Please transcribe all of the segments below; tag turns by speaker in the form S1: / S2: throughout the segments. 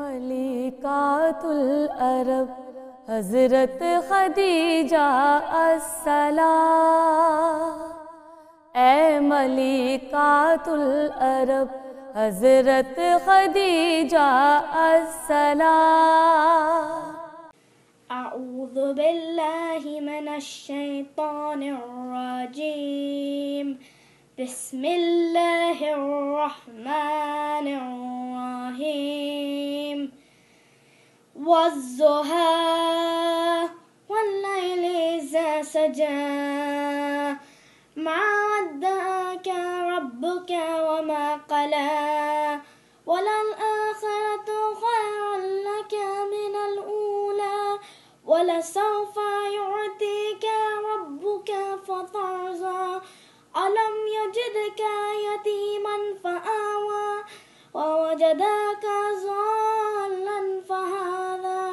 S1: ملکات العرب حضرت خدیجہ السلام، اے ملکات العرب حضرت خدیجہ السلام۔
S2: اعوذ باللہ من الشیطان الرجیم، بسم اللہ الرحمن الرحیم، والضحى واللیل اذا سجى ما ودعك ربك وما قلى وللآخرة خير لك من الأولى ولسوف يعطيك ربك فترضى ألم يجدك يتيما فآوى ووجدك ضالا فهدى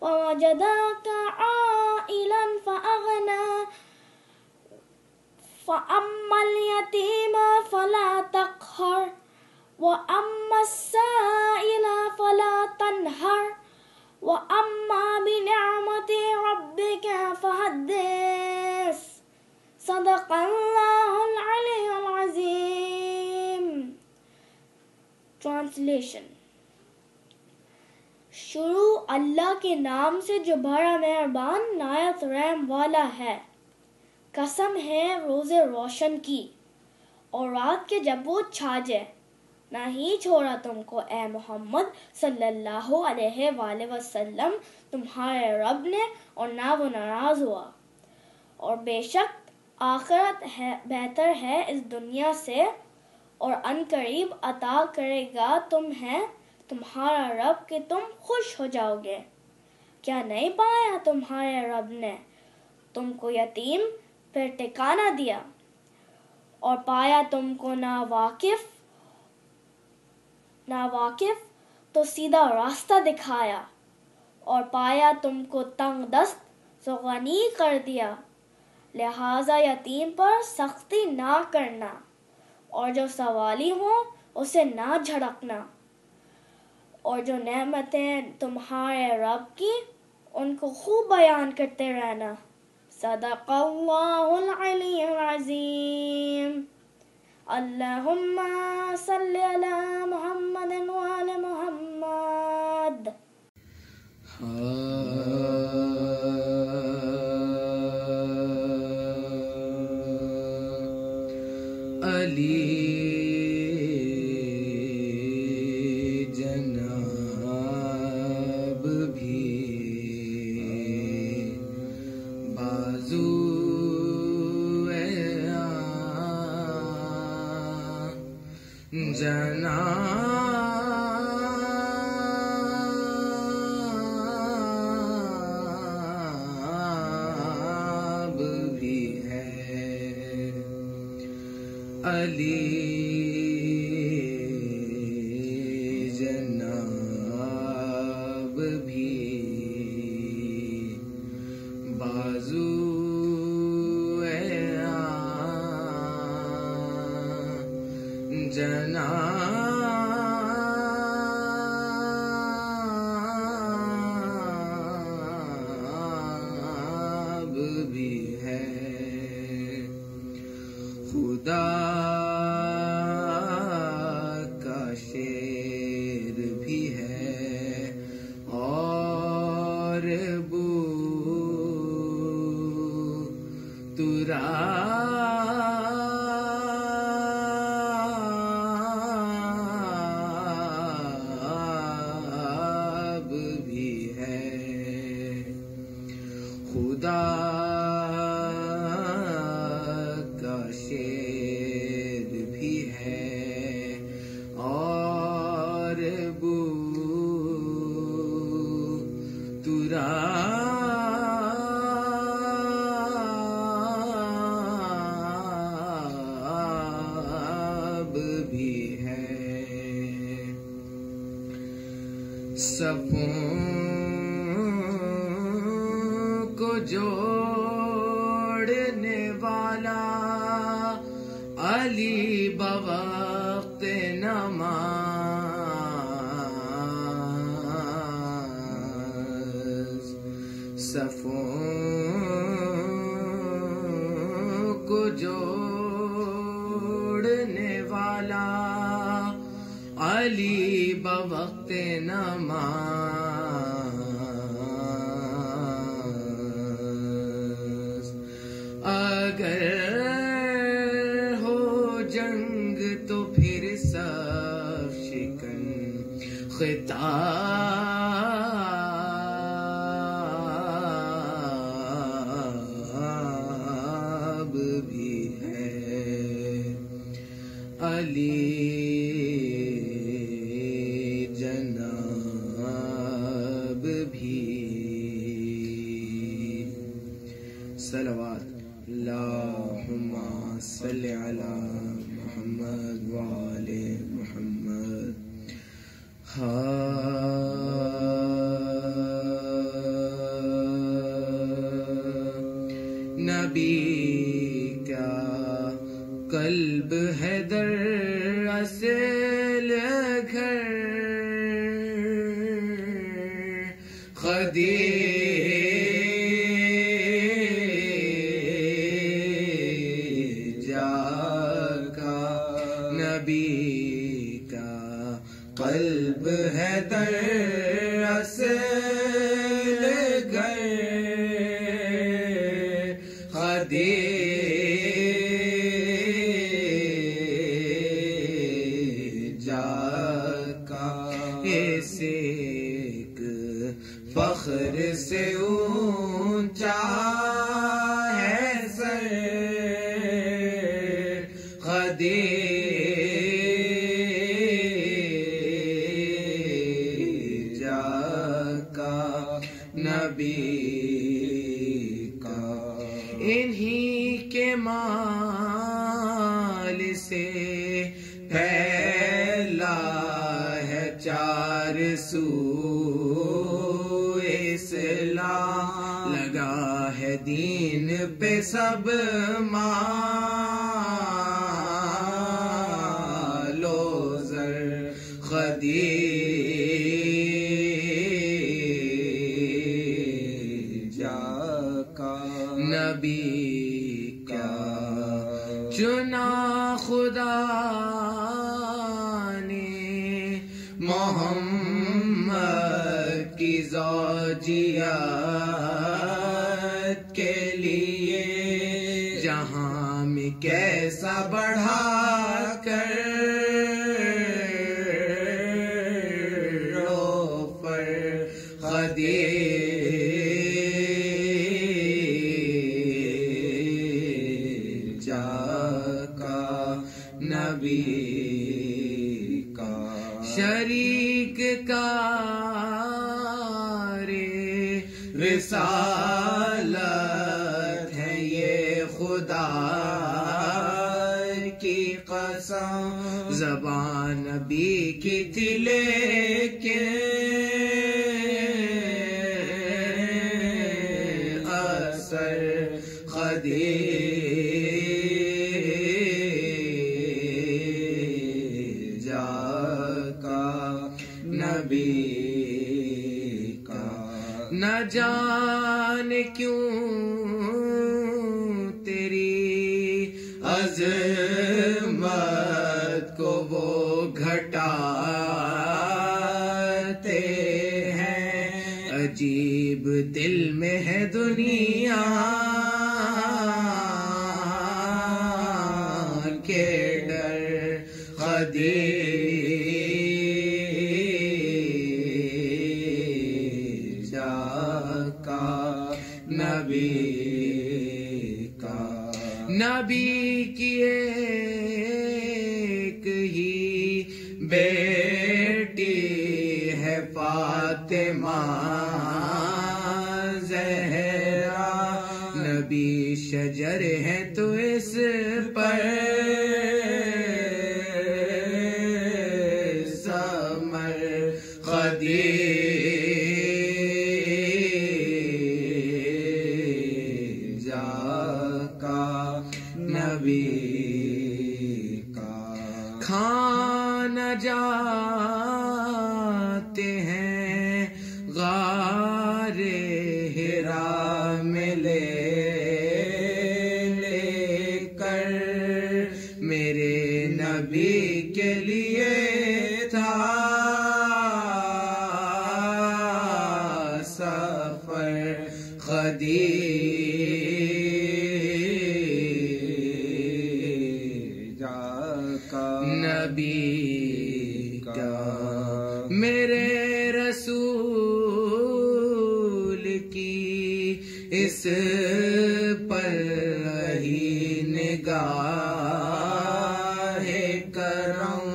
S2: ووجدك عائلا فأغنى فأما اليتيم فلا تقهر وأما السائل فلا تنهر وأما بنعمة ربك فحدث۔ صدق اللہ العلی العظیم۔ ٹرانسلیشن۔ شروع اللہ کے نام سے جو بڑا مہربان نہایت رحم والا ہے۔ قسم ہے روز روشن کی اور رات کے جب وہ چھا جائے، نہ ہی چھوڑا تم کو اے محمد صلی اللہ علیہ وآلہ وسلم تمہارے رب نے، اور نہ وہ ناراض ہوا، اور بے شک آخرت بہتر ہے اس دنیا سے، اور عنقریب عطا کرے گا تمہارا رب کہ تم خوش ہو جاؤ گے۔ کیا نہیں پایا تمہارے رب نے تم کو یتیم پھر ٹھکانہ دیا، اور پایا تم کو ناواقف تو سیدھا راستہ دکھایا، اور پایا تم کو تنگ دست تو غنی کر دیا۔ لہٰذا یتیم پر سختی نہ کرنا، اور جو سوالی ہوں اسے نہ جھڑکنا، اور جو نعمتیں تمہارے رب کی ان کو خوب بیان کرتے رہنا۔ صدق اللہ العلی العظیم۔ اللہم صلی علی محمد وآل محمد۔
S3: علی جناب بھی بازو جناب بھی ہے، علی جناب بھی بازو جناب بھی ہے، خدا کا شیر بھی ہے، اور بو تراب بھی ہے، خدا کا شیر بھی ہے، اور بو تراب بھی ہے، صفوں کو جوڑنے والا علی بوقت نماز صفوں کو جوڑنے والا علی بوقت نماز اگر ہو جنگ تو پھر صف شکن خطاب بھی ہے علی جناب بھی صلوات اللہم صلی علی محمد وآل محمد نبی کا قلب ہے در اصل گھر خدیجہ کا نبی کا قلب ہے در اصل گھر خدیجہ کا ایسے ایک فخر سے اونچا ہے سر خدیجہ کا نبی کا انہی کے مال سے پھیلا ہے چار سو اسلام لگا ہے دین پہ سب مال و زر خدیجہ کا نبی کا چنا خدا نے محمد کی زوجیت کے لیے جہاں میں کیسا بڑھا کر روفر خدیجہ کا نبی کا شریک کار رسالت ہے یہ خدا کی قسم زبان نبی کی تھی لیکن اثر خدیجہ کا نبی کا نہ جانے کیوں تیری عظمت کو وہ گھٹاتے ہیں عجیب دل میں ہے دنیا کے ڈر خدیجہ کا نبی کا نبی کی ایک ہی بیٹی ہے فاطمہ زہرا نبی شجر ہے تو اس پر ثمر خدیجہ کا نبی کا کھانا جاتے ہیں غار ہرا خدیجہ کا نبی کا میرے رسول کی اس پر رہی نگاہ کرم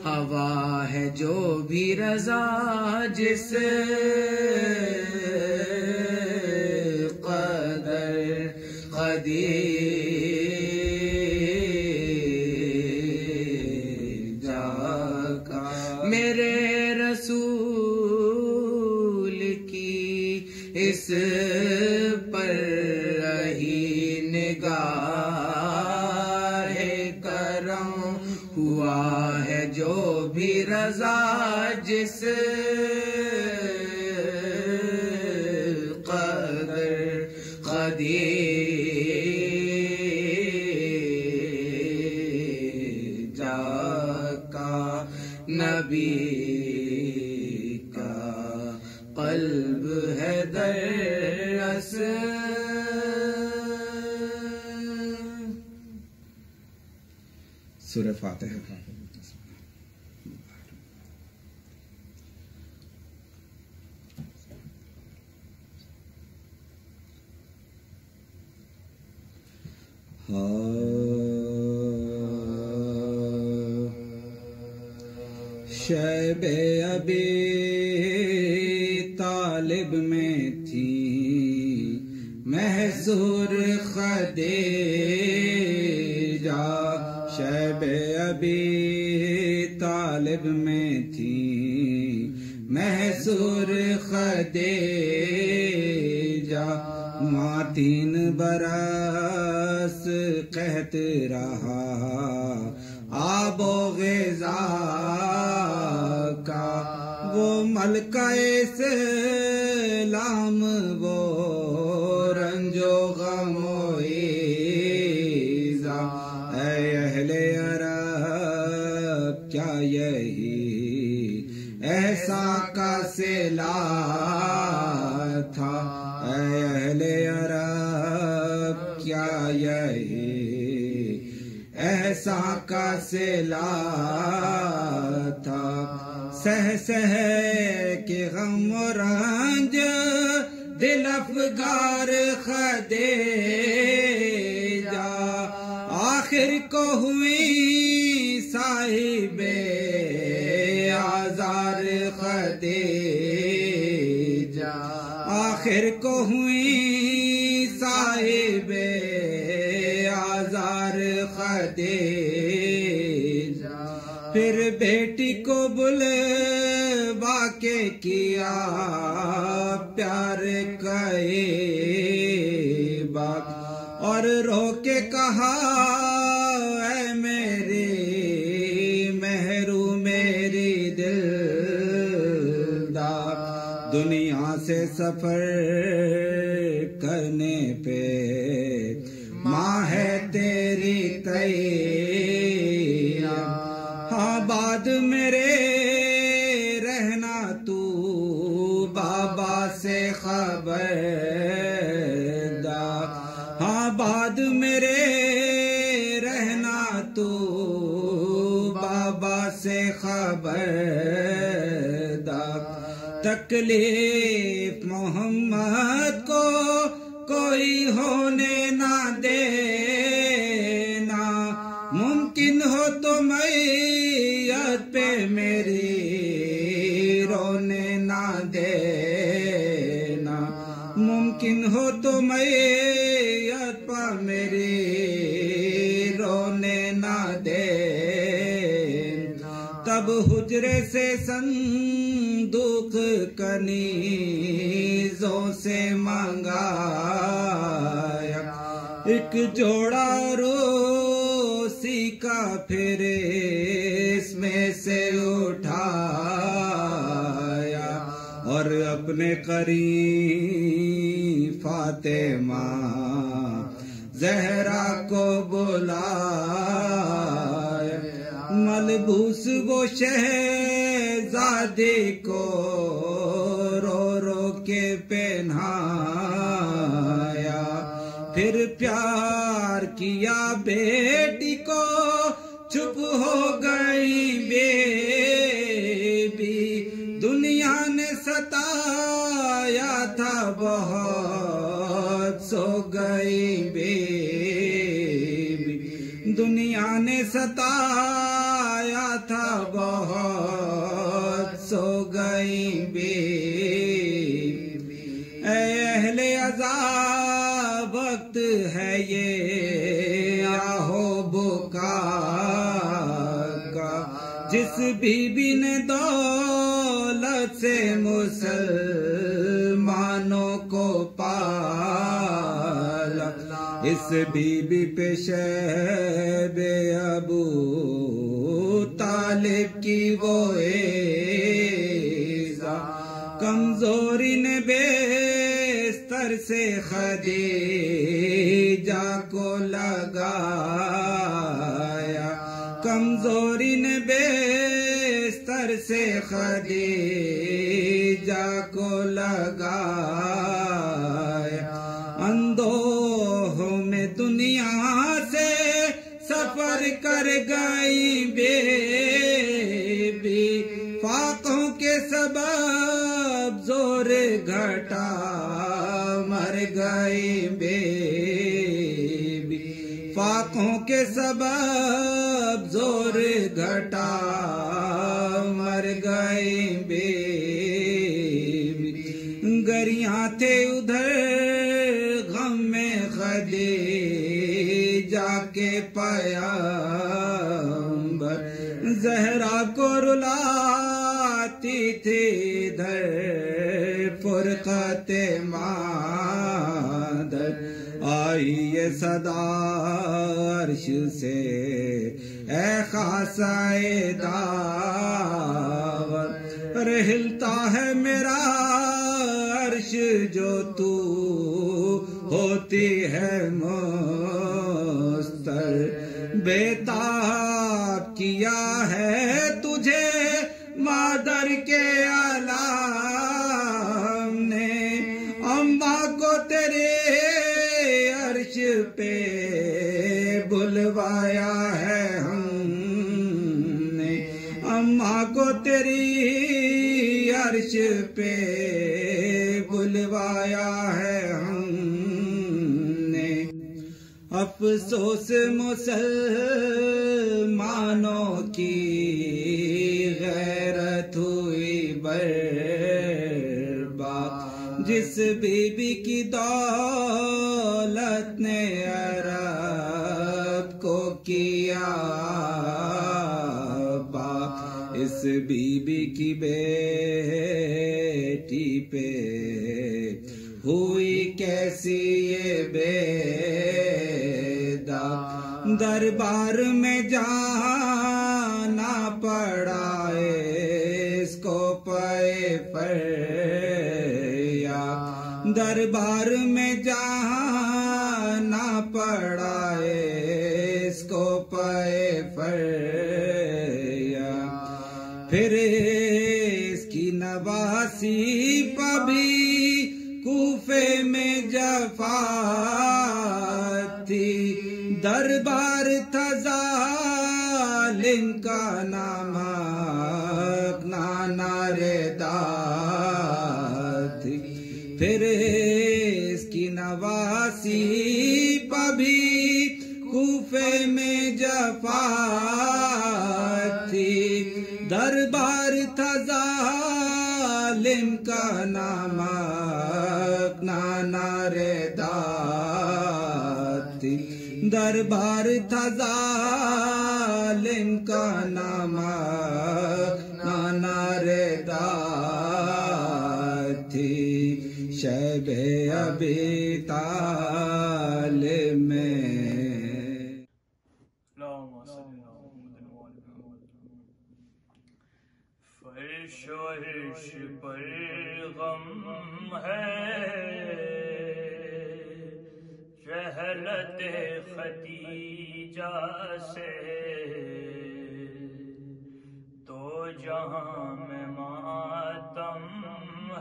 S3: ہوا ہے جو بھی رضا جس قدر خدیجہ کا میرے رسول کی اس پر رہی نگاہ کرم ہوا ہے جو بھی رضا جس قدر خدیجہ کا نبی کا قلب ہے درس
S4: سورہ فاتحہ. شیب ابی طالب میں تھی محصور خدیجہ شیب ابی طالب میں تھی محصور خدیجہ ماں 3 برس قحط رہا آب و غذا کا وہ ملکہ اسلام وہ رنج و غم و ایذا اے اہل عرب کیا یہی ایسا کا سلا تھا اے اہل عرب کیا یہی ایسا کا سلا تھا سہ کے غم و رنج دل افگار خدیجہ آخر کو ہوئی صاحب آزار خدیجہ آخر کو ہوئی صاحب آزار خدیجہ پھر بیٹی کو بلوا کے کیا پیار کہے باپ اور رو کے کہا اے میری محروم میری دل دار دنیا سے سفر کرنے پہ ماں ہے تیری تیار ہاں بعد میرے رہنا تو بابا سے خبردار ہاں بعد میرے رہنا تو بابا سے خبردار تکلیف محمد کو کوئی ہونے نہ دینا ممکن ہو تو میت پہ میری رونے نہ دینا ممکن ہو تو میت پہ میری رونے نہ دینا تب حجرے سے صندوق کنیزوں سے منگایا ایک جوڑا روسی کا پھر اس میں سے اٹھایا اور اپنے قریب فاطمہ زہرا کو بلایا ملبوس وہ شہزادی کو رو رو کے پہنایا پیار کیا بیٹی کو چپ ہو گئی بیبی دنیا نے ستایا تھا بہت سو گئی بیبی دنیا نے ستایا تھا بہت سو گئی بیبی اے اہل عذاب وقت ہے یہ آہو بکا کا جس بی بی نے دولت سے مسلمانوں کو پالا اس بی بی پہ شیب ابو طالب کی وہ ایزا کمزوری نے بستر سے خدیجہ کو لگایا کمزوری نے بستر سے خدیجہ کو لگایا اندوہوں میں دنیا سے سفر کر گئی بیبی فاقوں کے سبب زور گھٹا مر گئی بیبی فاقوں کے سبب زور گھٹا مر گئی بیبی گریاں تھے ادھر غم میں خدیجہ کے پیامبر زہرا کو رلاتی تھی ادھر فرقت مادر آئی یہ صدا عرش سے اے خاصائے دعوت ہلتا ہے میرا عرش جو تو ہوتی ہے مستر بیتاب کیا ہے تجھے مادر کے علام نے اماں کو تیرے عرش پہ بلوایا ہے ہم نے اماں کو تیری عرش پہ بلوایا ہے ہم نے افسوس مسلمانوں کی غیرت ہوئی برباد جس بی بی کی دولت نے عرب کو کیا بات اس بی بی کی بیٹی پہ ہوئی کیسی یہ بیدا دربار میں جانا پڑا اس کو پے پر دربار میں جانا پڑا اس کو پے پر پھر اس کی نواسی پبھی کوفے میں جفا تھی دربار تھا ظالم کا نمک نعرے دار تھی پھر اس کی نواسی پبھی کوفے میں جفا تھی دربار تھا ظالم کا نمک نعرے دار تھی دربار تھا ظالم کا نمک نعرے دار تھی شب ابی طالب میں
S5: فرش و عرش پر غم ہے رحلت خدیجہ سے تو جہاں میں ماتم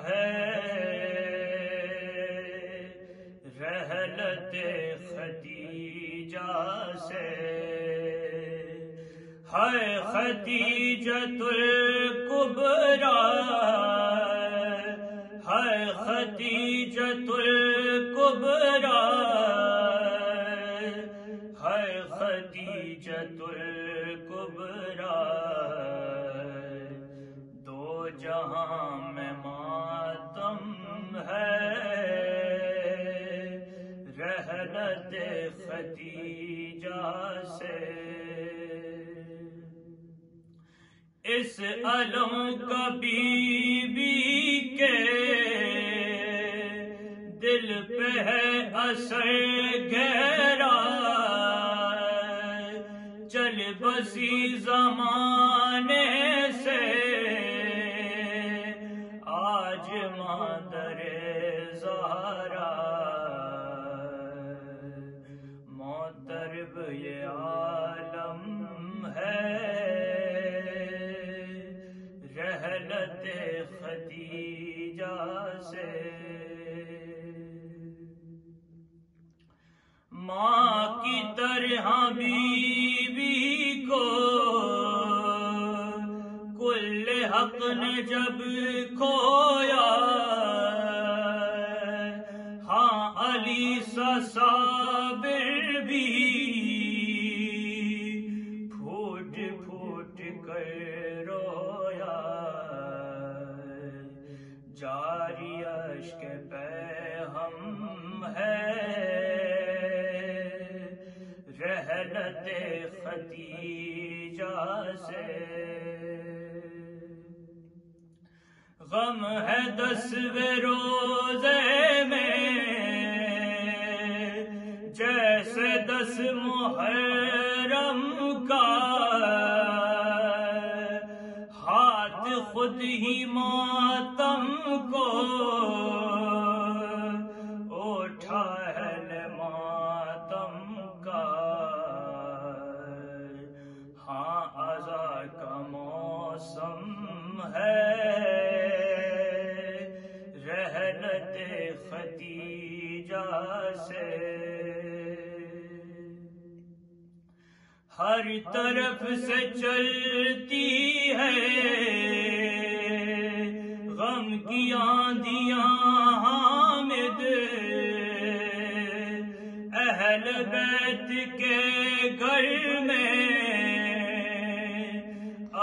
S5: ہے رحلت خدیجہ ہے خدیجۃ الکبریٰ، ہے خدیجۃ الکبریٰ، ہے خدیجۃ الکبریٰ، دو جہاں میں ماتم ہے رحلت خدیجہ سے۔ اس علم کا بی بی کے دل پہ ہے اثر گہرا، چل بسی زمانے سے آج مادر زہرا، معترب یہ عالم ہے رحلت خدیجہ سے۔ ماں کی طرح بیوی کو کل حق نے جب کھویا، ہاں علی سا صابر بھی پھوٹ پھوٹ کر رویا، جاری اشک پہ ہم ہے رحلت خدیجہ سے۔ غم ہے 10ویں روزے میں جیسے 10 محرم کا، ہاتھ خود ہی ماتم کو اٹھا ہے ماتم کا، ہاں عزا کا موسم ہے رحلت خدیجہ سے۔ ہر طرف سے چلتی ہے غم کی آندیاں حامد، اہل بیت کے گھر میں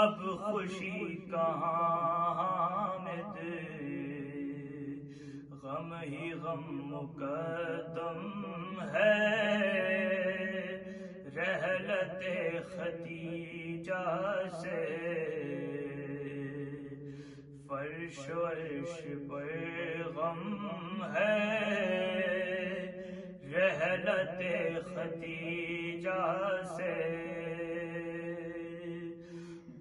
S5: اب خوشی کہاں حامد، غم ہی غم مقدم ہے رحلت خدیجہ سے۔ فرش و عرش پر غم ہے رحلت خدیجہ سے،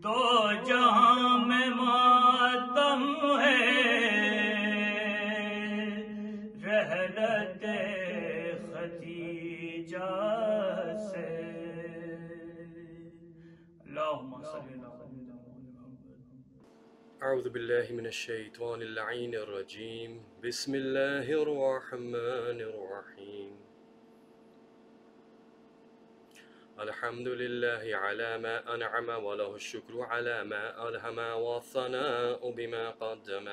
S5: دو جہاں میں ماتم ہے رحلت خدیجہ سے۔ اللہم صلی اللہ علیہ وسلم۔
S6: اعوذ باللہ من الشیطان اللعین الرجیم، بسم اللہ الرحمن الرحیم۔ الحمد لله على ما أنعم وله الشكر على ما ألهم والثناء بما قدم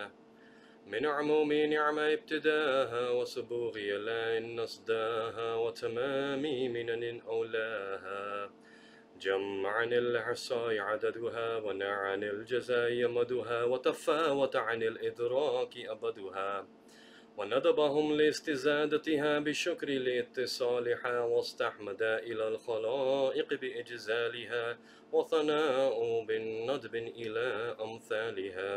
S6: من عموم نعم ابتداها وسبوغ لين نصداها وتمام منن أولاها، جمع عن العصاء عددها ونع عن الجزاء يمدها وتفاوت عن الإدراك أبدها، وندبهم لاستزادتها بالشكر لاتصالها، واستحمد إلى الخلائق بإجزالها وثناء بالندب إلى أمثالها.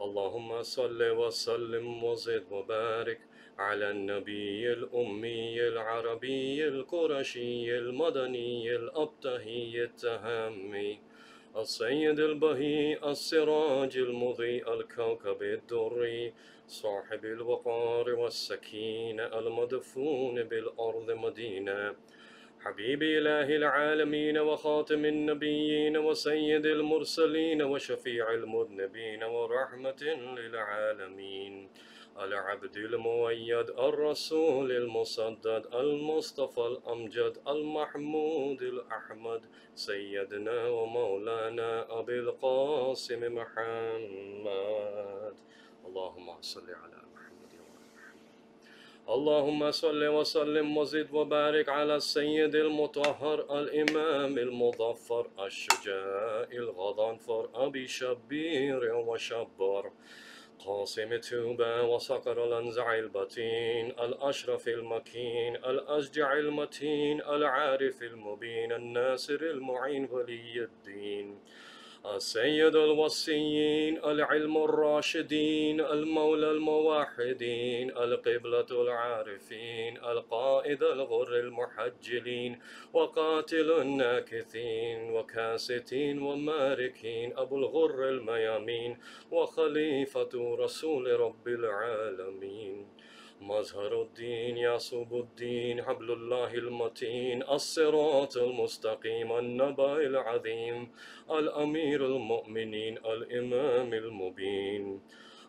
S6: اللهم صل وسلم وزد وبارك على النبي الأمي العربي القرشي المدني الأبتهي التهامي السيد البهي السراج المضيء الكوكب الدري صاحب الوقار والسكينة المدفون بالأرض مدينة، حبيب إله العالمين وخاتم النبيين وسيد المرسلين وشفيع المذنبين ورحمة للعالمين، العبد المؤيد الرسول المصدد المصطفى الأمجد المحمود الأحمد، سيدنا ومولانا أبي القاسم محمد. اللهم صل على محمد وعلى محمد. اللهم صل وسلم وزد وبارك على السيد المطهر الإمام المظفر الشجاع الغضنفر أبي شبير وشبر، قاسم توبة وصقر الأنزع البتين، الأشرف المكين، الأشجع المتين، العارف المبين، الناصر المعين، ولي الدين، السيد الوصيين، العلم الراشدين، المولى الموحدين، القبلة العارفين، القائد الغر المحجلين، وقاتل الناكثين وكاستين وماركين، أبو الغر الميامين، وخليفة رسول رب العالمين، مظهر الدين، يعصب الدين، حبل الله المتين، الصراط المستقيم، النبأ العظيم، الأمير المؤمنين، الإمام المبين،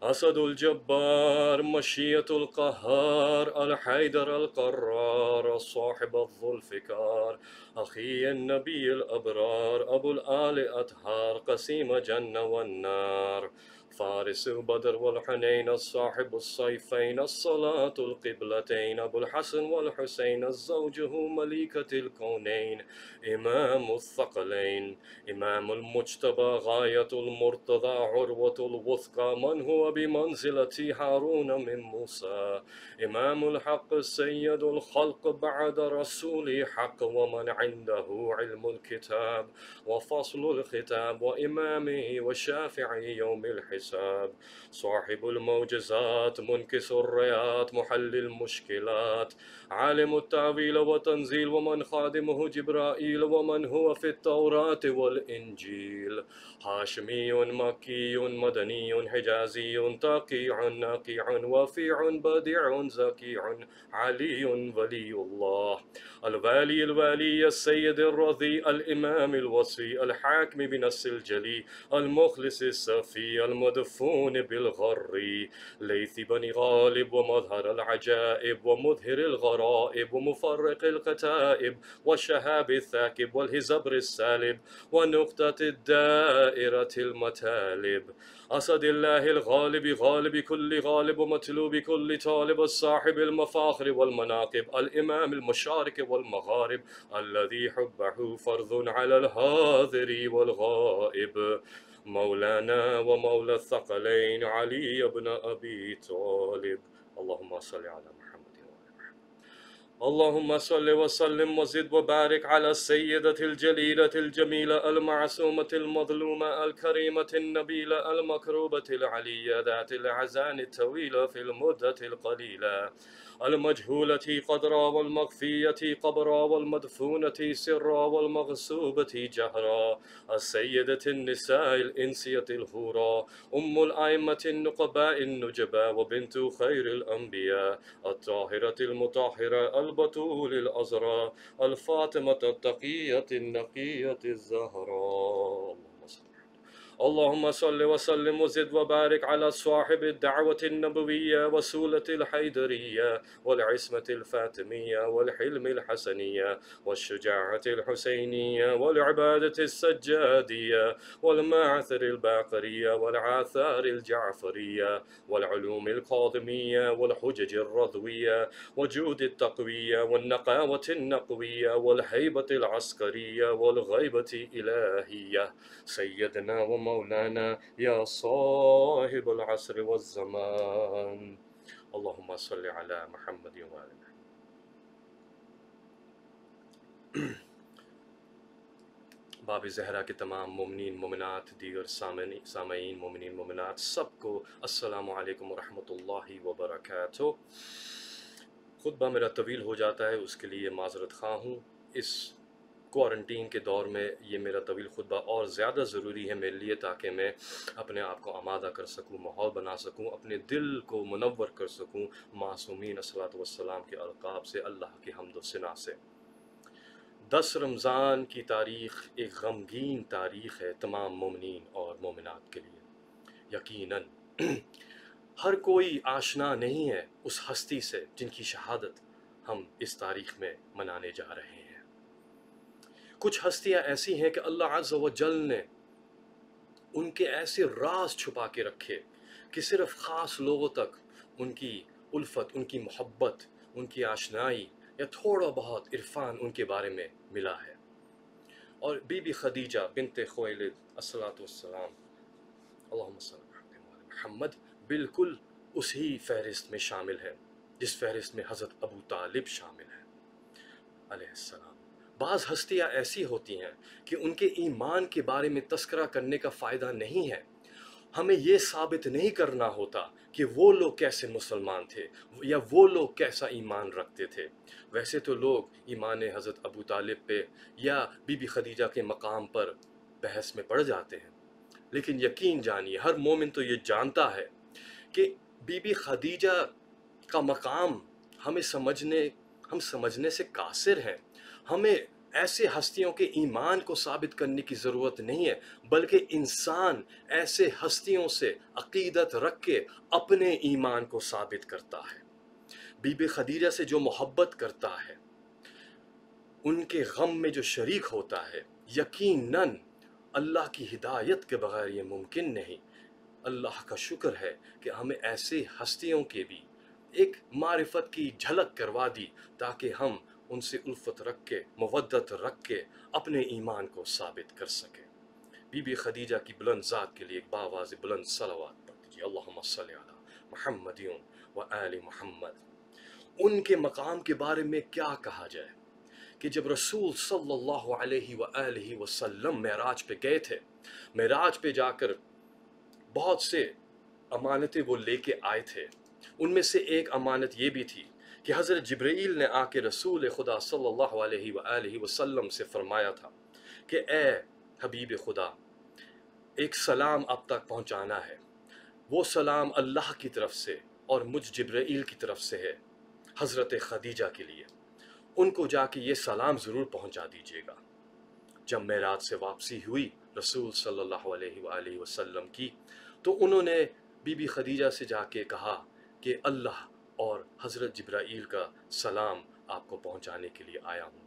S6: أسد الجبار، مشية القهار، الحيدر القرار، الصاحب الذوالفقار، أخي النبي الأبرار، أبو الآل أطهار، قسيم جنة والنار، فارس بدر والحنين، الصاحب الصيفين، الصلاة القبلتين، أبو الحسن والحسين، الزوجه مليكة الكونين، إمام الثقلين، إمام المجتبى، غاية المرتضى، عروة الوثقى، من هو بمنزلة هارون من موسى، إمام الحق، سيد الخلق بعد رسول حق، ومن عنده علم الكتاب وفصل الختاب، وإمامه وشافعي يوم الحساب، صاحب الموجزات، منكس الريات، محل المشكلات، عالم التأويل وتنزيل، ومن خادمه جبرائيل، ومن هو في التوراة والإنجيل، هاشمي مكي مدني حجازي، تقيع نقيع وفيع بديع زكيع، علي ولي الله، الوالي الوالي، السيد الرضي، الإمام الوصي، الحاكم بنص الجلي، المخلص الصفي، المدفون بالغر، ليث بن غالب، ومظهر العجائب، ومظهر الغرائب، ومفرق الكتائب، والشهاب الثاكب، والهزبر السالب، ونقطة الدائرة المتالب، أسد الله الغالب، غالب كل غالب، ومطلوب كل طالب، الصاحب المفاخر والمناقب، الإمام المشارق والمغارب، الذي حبه فرض على الحاضر والغائب، مولانا ومولى الثقلين، علي بن أبي طالب. اللهم صل على محمد وعلى محمد. اللهم صل وسلم وزد وبارك على السيدة الجليلة الجميلة المعصومة المظلومة الكريمة النبيلة المكروبة العلية ذات العزان الطويلة في المدة القليلة، المجهولة قدرا والمخفية قبرا والمدفونة سرا والمغصوبة جهرا، السيدة النساء الإنسية الهورا، أم الأئمة النقباء النجباء، وبنت خير الأنبياء، الطاهرة المطهرة، البتول الأزرى، الفاطمة التقية النقية الزهراء. اللهم صل وسلم وزد وبارك على صاحب الدعوة النبوية وسولة الحيدرية والعصمة الفاطمية والحلم الحسنية والشجاعة الحسينية والعبادة السجادية والمعثر الباقرية والعاثار الجعفرية والعلوم القاضمية والحجج الرضوية وجود التقوية والنقاوة النقوية والهيبة العسكرية والغيبة الإلهية، سيدنا ومولانا يا صاحب العصر والزمان. اللهم صل على محمد وآل محمد. باب زہرا کے تمام مومنین مومنات دیگر سامعین مومنین مومنات سب کو السلام علیکم ورحمۃ اللہ وبرکاتہ۔ خطبہ میرا طویل ہو جاتا ہے، اس کے لیے معذرت خواہ ہوں۔ اس کوارنٹین کے دور میں یہ میرا طویل خطبہ اور زیادہ ضروری ہے میرے لیے، تاکہ میں اپنے آپ کو آمادہ کر سکوں، ماحول بنا سکوں، اپنے دل کو منور کر سکوں معصومین الصلاۃ والسلام کے القاب سے، اللہ کی حمد و ثنا سے۔ 10 رمضان کی تاریخ ایک غمگین تاریخ ہے تمام مومنین اور مومنات کے لیے۔ یقیناً ہر کوئی آشنا نہیں ہے اس ہستی سے جن کی شہادت ہم اس تاریخ میں منانے جا رہے ہیں۔ کچھ ہستیاں ایسی ہیں کہ اللہ عز و جل نے ان کے ایسے راز چھپا کے رکھے کہ صرف خاص لوگوں تک ان کی الفت، ان کی محبت، ان کی آشنائی یا تھوڑا بہت عرفان ان کے بارے میں ملا ہے۔ اور بی بی خدیجہ بنت خویلد الصلاۃ والسلام اللہم صلی علی محمد بالکل اسی فہرست میں شامل ہے جس فہرست میں حضرت ابو طالب شامل ہے علیہ السلام۔ بعض ہستیاں ایسی ہوتی ہیں کہ ان کے ایمان کے بارے میں تذکرہ کرنے کا فائدہ نہیں ہے۔ ہمیں یہ ثابت نہیں کرنا ہوتا کہ وہ لوگ کیسے مسلمان تھے یا وہ لوگ کیسا ایمان رکھتے تھے۔ ویسے تو لوگ ایمان حضرت ابو طالب پہ یا بی بی خدیجہ کے مقام پر بحث میں پڑ جاتے ہیں، لیکن یقین جانیے ہر مومن تو یہ جانتا ہے کہ بی بی خدیجہ کا مقام ہم سمجھنے سے قاصر ہیں۔ ہمیں ایسے ہستیوں کے ایمان کو ثابت کرنے کی ضرورت نہیں ہے، بلکہ انسان ایسے ہستیوں سے عقیدت رکھ کے اپنے ایمان کو ثابت کرتا ہے۔ بی بی خدیجہ سے جو محبت کرتا ہے، ان کے غم میں جو شریک ہوتا ہے، یقیناً اللہ کی ہدایت کے بغیر یہ ممکن نہیں۔ اللہ کا شکر ہے کہ ہمیں ایسے ہستیوں کے بھی ایک معرفت کی جھلک کروا دی تاکہ ہم ان سے الفت رکھ کے، مودت رکھ کے اپنے ایمان کو ثابت کر سکیں۔ بی بی خدیجہ کی بلند ذات کے لیے ایک باواز بلند صلوات پڑھ دیجیے، اللہم صلی علی محمد و آل محمد۔ ان کے مقام کے بارے میں کیا کہا جائے کہ جب رسول صلی اللہ علیہ وآلہ وسلم معراج پہ گئے تھے، معراج پہ جا کر بہت سے امانتیں وہ لے کے آئے تھے۔ ان میں سے ایک امانت یہ بھی تھی کہ حضرت جبرائیل نے آ کے رسول خدا صلی اللہ علیہ وآلہ وسلم سے فرمایا تھا کہ اے حبیب خدا، ایک سلام اب تک پہنچانا ہے۔ وہ سلام اللہ کی طرف سے اور مجھ جبرائیل کی طرف سے ہے حضرت خدیجہ کے لیے۔ ان کو جا کے یہ سلام ضرور پہنچا دیجیے گا۔ جب معراج سے واپسی ہوئی رسول صلی اللہ علیہ وآلہ وسلم کی، تو انہوں نے بی بی خدیجہ سے جا کے کہا کہ اللہ اور حضرت جبرائیل کا سلام آپ کو پہنچانے کے لیے آیا ہوں۔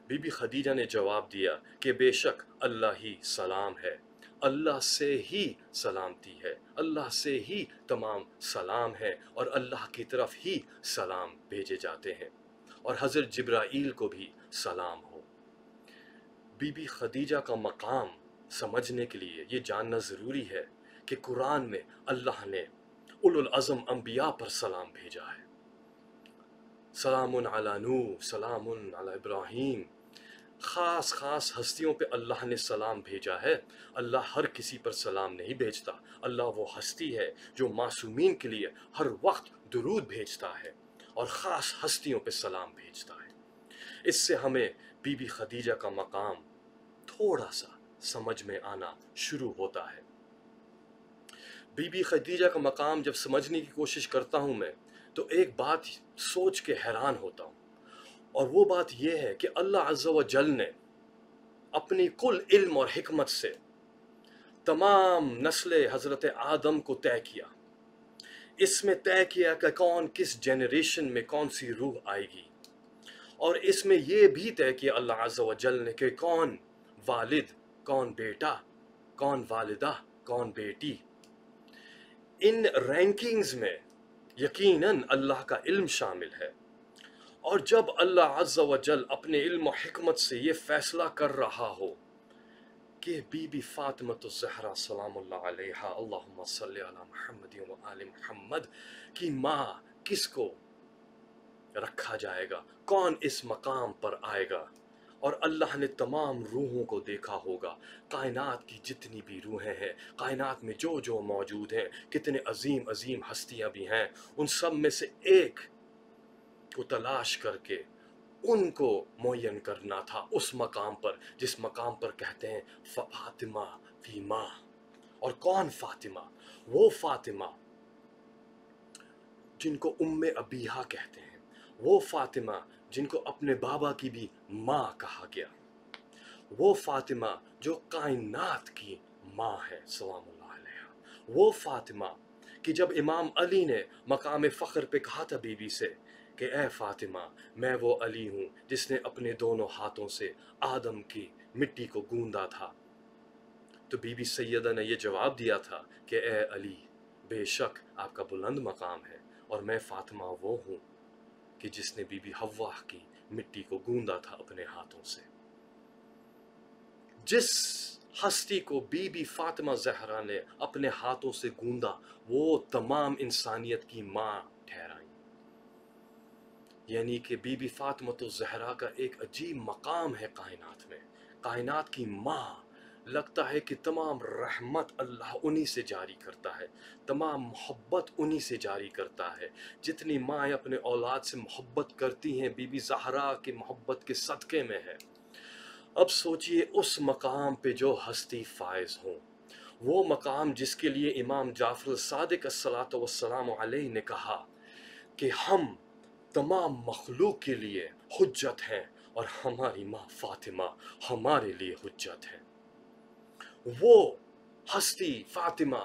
S6: بی بی خدیجہ نے جواب دیا کہ بے شک اللہ ہی سلام ہے، اللہ سے ہی سلامتی ہے، اللہ سے ہی تمام سلام ہے اور اللہ کی طرف ہی سلام بھیجے جاتے ہیں، اور حضرت جبرائیل کو بھی سلام ہو۔ بی بی خدیجہ کا مقام سمجھنے کے لیے یہ جاننا ضروری ہے کہ قرآن میں اللہ نے اولو العزم انبیاء پر سلام بھیجا ہے۔ سلام علی نوح، سلام علی ابراہیم، خاص ہستیوں پہ اللہ نے سلام بھیجا ہے۔ اللہ ہر کسی پر سلام نہیں بھیجتا۔ اللہ وہ ہستی ہے جو معصومین کے لیے ہر وقت درود بھیجتا ہے اور خاص ہستیوں پہ سلام بھیجتا ہے۔ اس سے ہمیں بی بی خدیجہ کا مقام تھوڑا سا سمجھ میں آنا شروع ہوتا ہے۔ بی بی خدیجہ کا مقام جب سمجھنے کی کوشش کرتا ہوں میں، تو ایک بات سوچ کے حیران ہوتا ہوں، اور وہ بات یہ ہے کہ اللہ عز و جل نے اپنی کل علم اور حکمت سے تمام نسل حضرت آدم کو طے کیا۔ اس میں طے کیا کہ کون کس جنریشن میں کون سی روح آئے گی، اور اس میں یہ بھی طے کیا اللہ عز و جل نے کہ کون والد، کون بیٹا، کون والدہ، کون بیٹی۔ ان رینکنگز میں یقیناً اللہ کا علم شامل ہے، اور جب اللہ عز و جل اپنے علم و حکمت سے یہ فیصلہ کر رہا ہو کہ بی بی فاطمہ الزہرا سلام اللہ علیہا اللہم صلی علی محمد و آل محمد کی ماں کس کو رکھا جائے گا، کون اس مقام پر آئے گا، اور اللہ نے تمام روحوں کو دیکھا ہوگا، کائنات کی جتنی بھی روحیں ہیں، کائنات میں جو جو موجود ہیں، کتنے عظیم عظیم ہستیاں بھی ہیں، ان سب میں سے ایک کو تلاش کر کے ان کو معین کرنا تھا اس مقام پر جس مقام پر کہتے ہیں فاطمہ کی ماں۔ اور کون فاطمہ؟ وہ فاطمہ جن کو ام ابیہا کہتے ہیں، وہ فاطمہ جن کو اپنے بابا کی بھی ماں کہا گیا، وہ فاطمہ جو کائنات کی ماں ہے سلام اللہ علیہ، وہ فاطمہ کہ جب امام علی نے مقام فخر پہ کہا تھا بی بی سے کہ اے فاطمہ میں وہ علی ہوں جس نے اپنے دونوں ہاتھوں سے آدم کی مٹی کو گوندا تھا، تو بی بی سیدہ نے یہ جواب دیا تھا کہ اے علی بے شک آپ کا بلند مقام ہے، اور میں فاطمہ وہ ہوں کہ جس نے بی بی حوا کی مٹی کو گوندا تھا اپنے ہاتھوں سے۔ جس ہستی کو بی بی فاطمہ زہرا نے اپنے ہاتھوں سے گوندا وہ تمام انسانیت کی ماں ٹھہرائی، یعنی کہ بی بی فاطمہ تو زہرا کا ایک عجیب مقام ہے کائنات میں، کائنات کی ماں۔ لگتا ہے کہ تمام رحمت اللہ انہی سے جاری کرتا ہے، تمام محبت انہی سے جاری کرتا ہے، جتنی مائیں اپنے اولاد سے محبت کرتی ہیں بی بی زہرا کے محبت کے صدقے میں ہے۔ اب سوچئے اس مقام پہ جو ہستی فائز ہوں، وہ مقام جس کے لیے امام جعفر الصادق الصلاۃ والسلام علیہ نے کہا کہ ہم تمام مخلوق کے لیے حجت ہیں اور ہماری ماں فاطمہ ہمارے لیے حجت ہے۔ وہ ہستی فاطمہ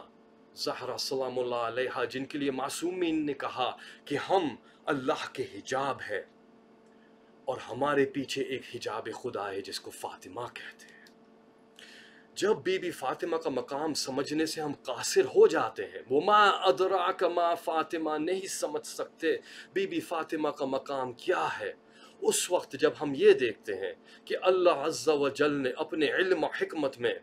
S6: زہرا سلام اللہ علیہا جن کے لیے معصومین نے کہا کہ ہم اللہ کے حجاب ہے، اور ہمارے پیچھے ایک حجاب خدا ہے جس کو فاطمہ کہتے ہیں۔ جب بی بی فاطمہ کا مقام سمجھنے سے ہم قاصر ہو جاتے ہیں، وہ ما ادراک ما فاطمہ نہیں سمجھ سکتے بی بی فاطمہ کا مقام کیا ہے، اس وقت جب ہم یہ دیکھتے ہیں کہ اللہ عز و جل نے اپنے علم و حکمت میں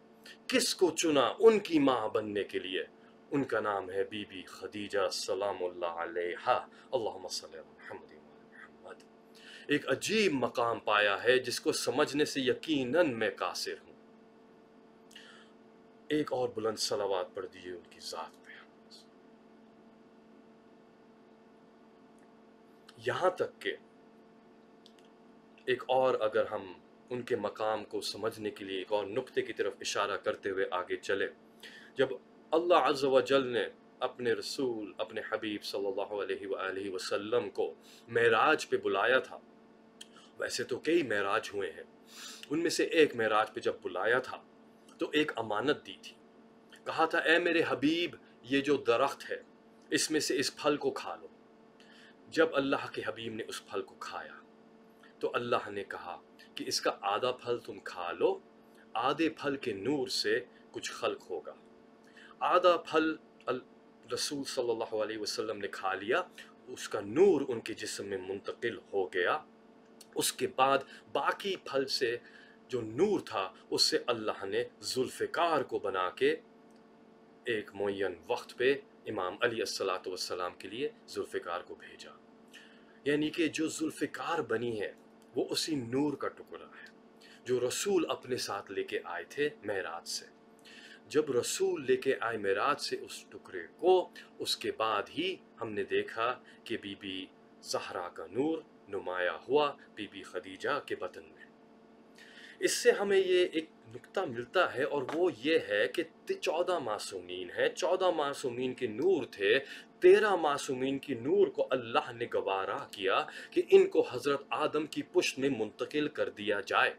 S6: کس کو چنا ان کی ماں بننے کے لیے، ان کا نام ہے بی بی خدیجہ سلام اللہ علیہا، اللہم صلی علی محمد۔ ایک عجیب مقام پایا ہے جس کو سمجھنے سے یقیناً میں قاصر ہوں۔ ایک اور بلند صلوات پڑھ دیجئے ان کی ذات پہ۔ یہاں تک کہ ایک اور اگر ہم ان کے مقام کو سمجھنے کے لیے ایک اور نقطے کی طرف اشارہ کرتے ہوئے آگے چلے، جب اللہ عز و جل نے اپنے رسول اپنے حبیب صلی اللہ علیہ وآلہ وسلم کو معراج پہ بلایا تھا، ویسے تو کئی معراج ہوئے ہیں، ان میں سے ایک معراج پہ جب بلایا تھا تو ایک امانت دی تھی، کہا تھا اے میرے حبیب یہ جو درخت ہے اس میں سے اس پھل کو کھا لو۔ جب اللہ کے حبیب نے اس پھل کو کھایا تو اللہ نے کہا کہ اس کا آدھا پھل تم کھا لو، آدھے پھل کے نور سے کچھ خلق ہوگا۔ آدھا پھل رسول صلی اللہ علیہ وسلم نے کھا لیا، اس کا نور ان کے جسم میں منتقل ہو گیا، اس کے بعد باقی پھل سے جو نور تھا اس سے اللہ نے ذوالفقار کو بنا کے ایک معین وقت پہ امام علی الصلاۃ والسلام کے لیے ذوالفقار کو بھیجا، یعنی کہ جو ذوالفقار بنی ہے وہ اسی نور کا ٹکڑا ہے جو رسول اپنے ساتھ لے کے آئے تھے معراج سے۔ جب رسول لے کے آئے معراج سے اس ٹکڑے کو، اس کے بعد ہی ہم نے دیکھا کہ بی بی زہرا کا نور نمایاں ہوا بی بی خدیجہ کے بطن میں۔ اس سے ہمیں یہ ایک نقطہ ملتا ہے اور وہ یہ ہے کہ 14 معصومین ہیں، 14 معصومین کے نور تھے، 13 معصومین کی نور کو اللہ نے گوارا کیا کہ ان کو حضرت آدم کی پشت میں منتقل کر دیا جائے،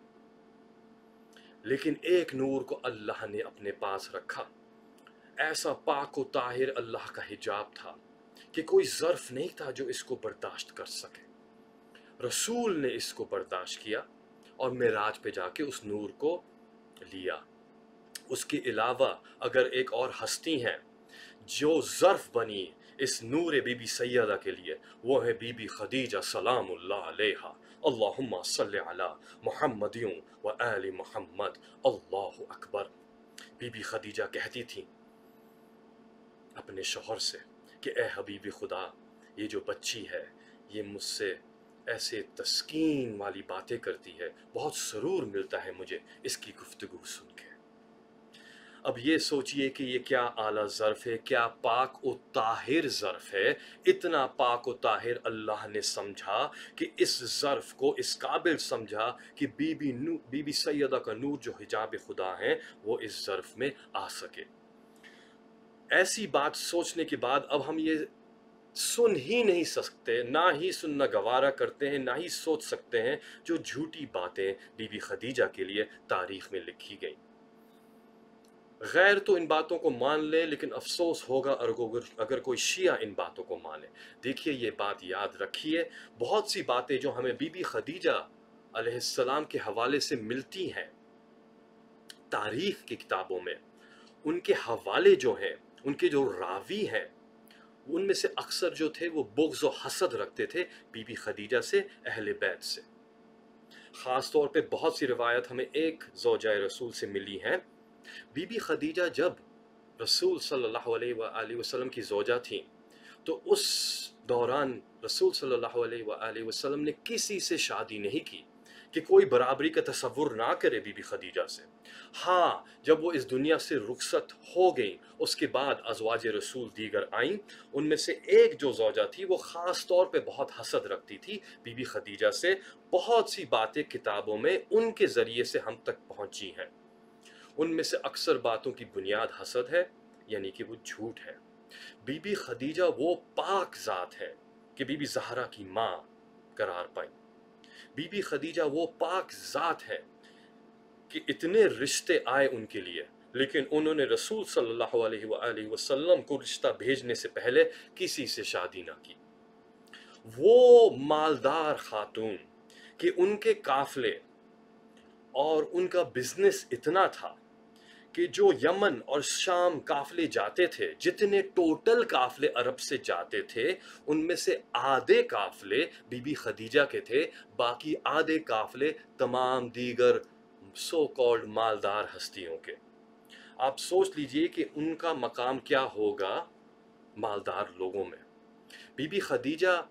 S6: لیکن ایک نور کو اللہ نے اپنے پاس رکھا، ایسا پاک و طاہر اللہ کا حجاب تھا کہ کوئی ظرف نہیں تھا جو اس کو برداشت کر سکے۔ رسول نے اس کو برداشت کیا اور معراج پہ جا کے اس نور کو لیا۔ اس کے علاوہ اگر ایک اور ہستی ہیں جو ظرف بنی اس نور بی بی سیدہ کے لیے، وہ ہے بی بی خدیجہ سلام اللہ علیہا، اللہم صلی علی محمد و آل محمد، اللہ اکبر۔ بی بی خدیجہ کہتی تھی اپنے شوہر سے کہ اے حبیب خدا، یہ جو بچی ہے یہ مجھ سے ایسے تسکین والی باتیں کرتی ہے، بہت سرور ملتا ہے مجھے اس کی گفتگو سن کے۔ اب یہ سوچئے کہ یہ کیا اعلیٰ ظرف ہے، کیا پاک و طاہر ظرف ہے، اتنا پاک و طاہر اللہ نے سمجھا کہ اس ظرف کو اس قابل سمجھا کہ بی بی سیدہ کا نور جو حجاب خدا ہیں وہ اس ظرف میں آ سکے۔ ایسی بات سوچنے کے بعد اب ہم یہ سن ہی نہیں سکتے، نہ ہی سننا گوارا کرتے ہیں، نہ ہی سوچ سکتے ہیں جو جھوٹی باتیں بی بی خدیجہ کے لیے تاریخ میں لکھی گئیں۔ غیر تو ان باتوں کو مان لے، لیکن افسوس ہوگا اگر کوئی شیعہ ان باتوں کو مانے۔ دیکھیے یہ بات یاد رکھیے، بہت سی باتیں جو ہمیں بی بی خدیجہ علیہ السلام کے حوالے سے ملتی ہیں تاریخ کی کتابوں میں، ان کے حوالے جو ہیں، ان کے جو راوی ہیں، ان میں سے اکثر جو تھے وہ بغض و حسد رکھتے تھے بی بی خدیجہ سے، اہل بیت سے۔ خاص طور پہ بہت سی روایت ہمیں ایک زوجہ رسول سے ملی ہیں۔ بی بی خدیجہ جب رسول صلی اللہ علیہ وآلہ وسلم کی زوجہ تھیں تو اس دوران رسول صلی اللہ علیہ وآلہ وسلم نے کسی سے شادی نہیں کی کہ کوئی برابری کا تصور نہ کرے بی بی خدیجہ سے۔ ہاں، جب وہ اس دنیا سے رخصت ہو گئیں، اس کے بعد ازواج رسول دیگر آئیں، ان میں سے ایک جو زوجہ تھی وہ خاص طور پہ بہت حسد رکھتی تھی بی بی خدیجہ سے۔ بہت سی باتیں کتابوں میں ان کے ذریعے سے ہم تک پہنچی ہیں، ان میں سے اکثر باتوں کی بنیاد حسد ہے، یعنی کہ وہ جھوٹ ہے۔ بی بی خدیجہ وہ پاک ذات ہے کہ بی بی زہرا کی ماں قرار پائیں۔ بی بی خدیجہ وہ پاک ذات ہے کہ اتنے رشتے آئے ان کے لیے، لیکن انہوں نے رسول صلی اللہ علیہ وآلہ وسلم کو رشتہ بھیجنے سے پہلے کسی سے شادی نہ کی۔ وہ مالدار خاتون کہ ان کے قافلے اور ان کا بزنس اتنا تھا کہ جو یمن اور شام قافلے جاتے تھے، جتنے ٹوٹل قافلے عرب سے جاتے تھے، ان میں سے آدھے قافلے بی بی خدیجہ کے تھے، باقی آدھے قافلے تمام دیگر سو کالڈ مالدار ہستیوں کے۔ آپ سوچ لیجئے کہ ان کا مقام کیا ہوگا مالدار لوگوں میں۔ بی بی خدیجہ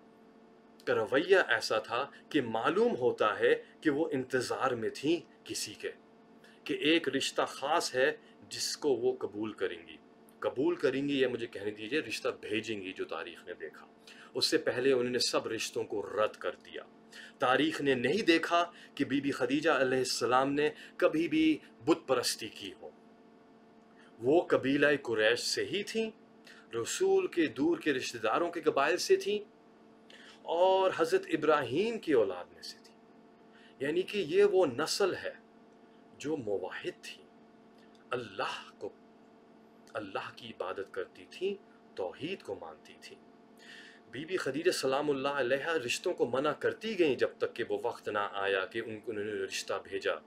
S6: کا رویہ ایسا تھا کہ معلوم ہوتا ہے کہ وہ انتظار میں تھیں کسی کے، کہ ایک رشتہ خاص ہے جس کو وہ قبول کریں گی یا مجھے کہنے دیجئے رشتہ بھیجیں گی، جو تاریخ نے دیکھا۔ اس سے پہلے انہوں نے سب رشتوں کو رد کر دیا۔ تاریخ نے نہیں دیکھا کہ بی بی خدیجہ علیہ السلام نے کبھی بھی بت پرستی کی ہو۔ وہ قبیلہ قریش سے ہی تھیں، رسول کے دور کے رشتہ داروں کے قبائل سے تھیں، اور حضرت ابراہیم کی اولاد میں سے تھی، یعنی کہ یہ وہ نسل ہے جو موحد تھی، اللہ کی عبادت کرتی تھی، توحید کو مانتی تھی۔ بی بی خدیجہ سلام اللہ علیہ رشتوں کو منع کرتی گئیں جب تک کہ وہ وقت نہ آیا کہ انہوں نے رشتہ بھیجا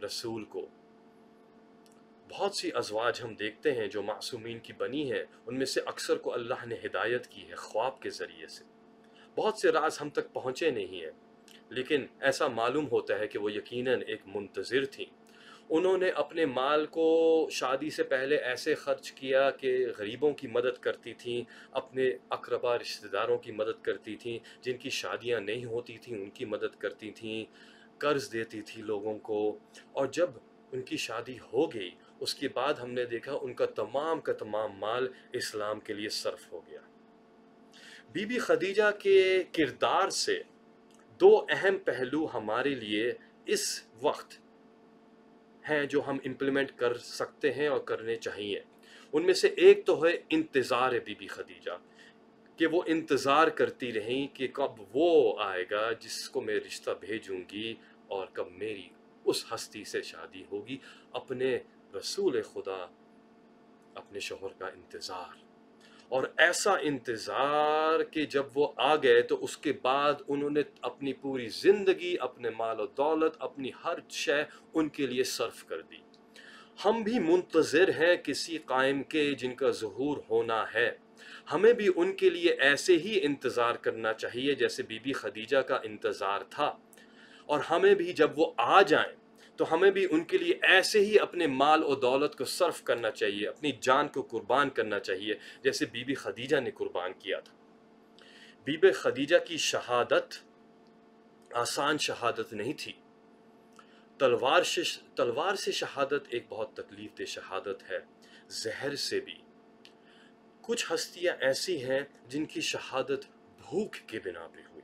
S6: رسول کو۔ بہت سی ازواج ہم دیکھتے ہیں جو معصومین کی بنی ہیں، ان میں سے اکثر کو اللہ نے ہدایت کی ہے خواب کے ذریعے سے۔ بہت سے راز ہم تک پہنچے نہیں ہیں، لیکن ایسا معلوم ہوتا ہے کہ وہ یقیناً ایک منتظر تھیں۔ انہوں نے اپنے مال کو شادی سے پہلے ایسے خرچ کیا کہ غریبوں کی مدد کرتی تھیں، اپنے اقربا رشتہ داروں کی مدد کرتی تھیں، جن کی شادیاں نہیں ہوتی تھیں ان کی مدد کرتی تھیں، قرض دیتی تھی لوگوں کو، اور جب ان کی شادی ہو گئی اس کے بعد ہم نے دیکھا ان کا تمام مال اسلام کے لیے صرف ہو گیا۔ بی بی خدیجہ کے کردار سے دو اہم پہلو ہمارے لیے اس وقت ہیں جو ہم امپلیمنٹ کر سکتے ہیں اور کرنے چاہیے۔ ان میں سے ایک تو ہے انتظار بی بی خدیجہ، کہ وہ انتظار کرتی رہیں کہ کب وہ آئے گا جس کو میں رشتہ بھیجوں گی اور کب میری اس ہستی سے شادی ہوگی۔ اپنے رسول خدا، اپنے شوہر کا انتظار، اور ایسا انتظار کہ جب وہ آ گئے تو اس کے بعد انہوں نے اپنی پوری زندگی، اپنے مال و دولت، اپنی ہر شے ان کے لیے صرف کر دی۔ ہم بھی منتظر ہیں کسی قائم کے جن کا ظہور ہونا ہے، ہمیں بھی ان کے لیے ایسے ہی انتظار کرنا چاہیے جیسے بی بی خدیجہ کا انتظار تھا، اور ہمیں بھی جب وہ آ جائیں تو ہمیں بھی ان کے لیے ایسے ہی اپنے مال و دولت کو صرف کرنا چاہیے، اپنی جان کو قربان کرنا چاہیے جیسے بی بی خدیجہ نے قربان کیا تھا۔ بی بی خدیجہ کی شہادت آسان شہادت نہیں تھی۔ تلوار سے شہادت ایک بہت تکلیف دہ شہادت ہے، زہر سے بھی۔ کچھ ہستیاں ایسی ہیں جن کی شہادت بھوک کے بنا پہ ہوئی۔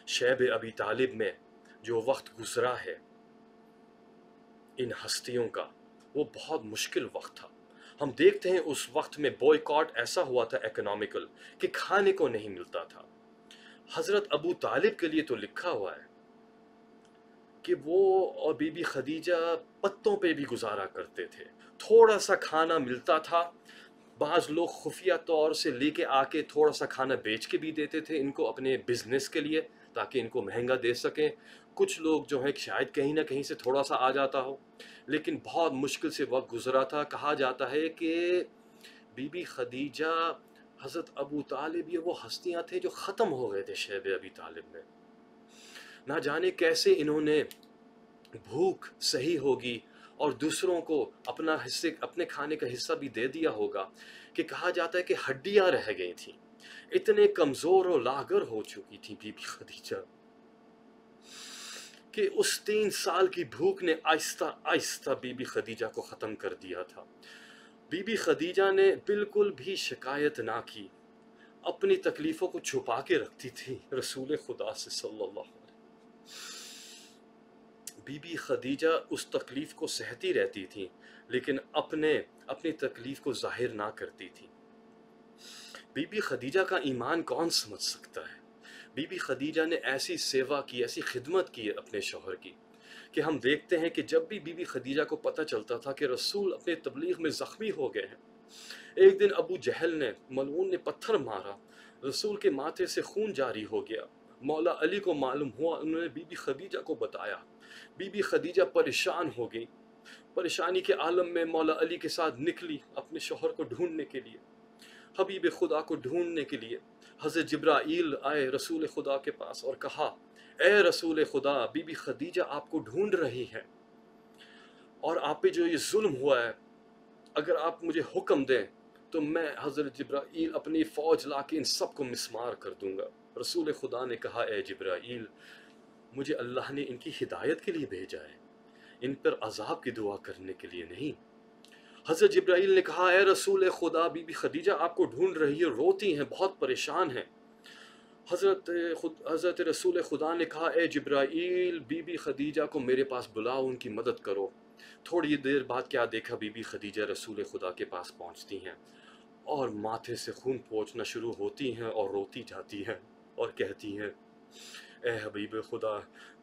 S6: شیب ابی طالب میں جو وقت گزرا ہے ان ہستیوں کا، وہ بہت مشکل وقت تھا۔ ہم دیکھتے ہیں اس وقت میں بوائکاٹ ایسا ہوا تھا اکنامیکل کہ کھانے کو نہیں ملتا تھا. حضرت ابو طالب کے لیے تو لکھا ہوا ہے کہ وہ اور بی بی خدیجہ پتوں پہ بھی گزارا کرتے تھے. تھوڑا سا کھانا ملتا تھا، بعض لوگ خفیہ طور سے لے کے آ کے تھوڑا سا کھانا بیچ کے بھی دیتے تھے ان کو اپنے بزنس کے لیے تاکہ ان کو مہنگا دے سکیں. کچھ لوگ جو ہیں شاید کہیں نہ کہیں سے تھوڑا سا آ جاتا ہو، لیکن بہت مشکل سے وقت گزرا تھا. کہا جاتا ہے کہ بی بی خدیجہ، حضرت ابو طالب، یہ وہ ہستیاں تھے جو ختم ہو گئے تھے شیب ابی طالب میں. نہ جانے کیسے انہوں نے بھوک صحیح ہوگی اور دوسروں کو اپنے کھانے کا حصہ بھی دے دیا ہوگا کہ کہا جاتا ہے کہ ہڈیاں رہ گئی تھیں. اتنے کمزور و لاغر ہو چکی تھی بی بی خدیجہ کہ اس 3 سال کی بھوک نے آہستہ آہستہ بی بی خدیجہ کو ختم کر دیا تھا. بی بی خدیجہ نے بالکل بھی شکایت نہ کی، اپنی تکلیفوں کو چھپا کے رکھتی تھی رسول خدا سے صلی اللہ علیہ وسلم. بی بی خدیجہ اس تکلیف کو سہتی رہتی تھی لیکن اپنی تکلیف کو ظاہر نہ کرتی تھی. بی بی خدیجہ کا ایمان کون سمجھ سکتا ہے؟ بی بی خدیجہ نے ایسی سیوا کی، ایسی خدمت کی اپنے شوہر کی کہ ہم دیکھتے ہیں کہ جب بھی بی بی خدیجہ کو پتہ چلتا تھا کہ رسول اپنے تبلیغ میں زخمی ہو گئے ہیں، ایک دن ابو جہل نے، ملعون نے پتھر مارا، رسول کے ماتھے سے خون جاری ہو گیا. مولا علی کو معلوم ہوا، انہوں نے بی بی خدیجہ کو بتایا. بی بی خدیجہ پریشان ہو گئی. پریشانی کے عالم میں مولا علی کے ساتھ نکلی اپنے شوہر کو ڈھونڈنے کے لیے، حبیب خدا کو ڈھونڈنے کے لیے. حضرت جبرائیل آئے رسول خدا کے پاس اور کہا، اے رسول خدا، بی بی خدیجہ آپ کو ڈھونڈ رہی ہے اور آپ پہ جو یہ ظلم ہوا ہے، اگر آپ مجھے حکم دیں تو میں حضرت جبرائیل اپنی فوج لا کے ان سب کو مسمار کر دوں گا. رسول خدا نے کہا، اے جبرائیل، مجھے اللہ نے ان کی ہدایت کے لیے بھیجا ہے، ان پر عذاب کی دعا کرنے کے لیے نہیں. حضرت جبرائیل نے کہا، اے رسول خدا، بی بی خدیجہ آپ کو ڈھونڈ رہی ہے، روتی ہیں، بہت پریشان ہیں. حضرت رسول خدا نے کہا، اے جبرائیل، بی بی خدیجہ کو میرے پاس بلاؤ، ان کی مدد کرو. تھوڑی دیر بعد کیا دیکھا، بی بی خدیجہ رسول خدا کے پاس پہنچتی ہیں اور ماتھے سے خون پوچھنا شروع ہوتی ہیں اور روتی جاتی ہیں اور کہتی ہیں، اے حبیب خدا،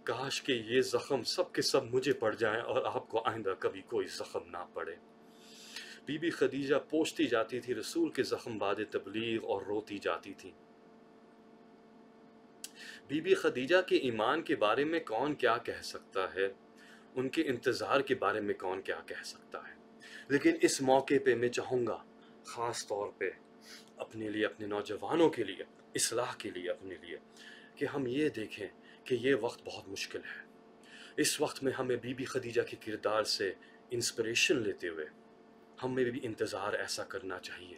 S6: کاش کہ یہ زخم سب کے سب مجھے پڑ جائیں اور آپ کو آئندہ کبھی کوئی زخم نہ پڑے. بی بی خدیجہ پوچھتی جاتی تھی رسول کے زخم بعد تبلیغ اور روتی جاتی تھی. بی بی خدیجہ کے ایمان کے بارے میں کون کیا کہہ سکتا ہے، ان کے انتظار کے بارے میں کون کیا کہہ سکتا ہے. لیکن اس موقع پہ میں چاہوں گا خاص طور پہ اپنے لیے، اپنے نوجوانوں کے لیے، اصلاح کے لیے، اپنے لیے، کہ ہم یہ دیکھیں کہ یہ وقت بہت مشکل ہے. اس وقت میں ہمیں بی بی خدیجہ کے کردار سے انسپریشن لیتے ہوئے ہمیں بھی انتظار ایسا کرنا چاہیے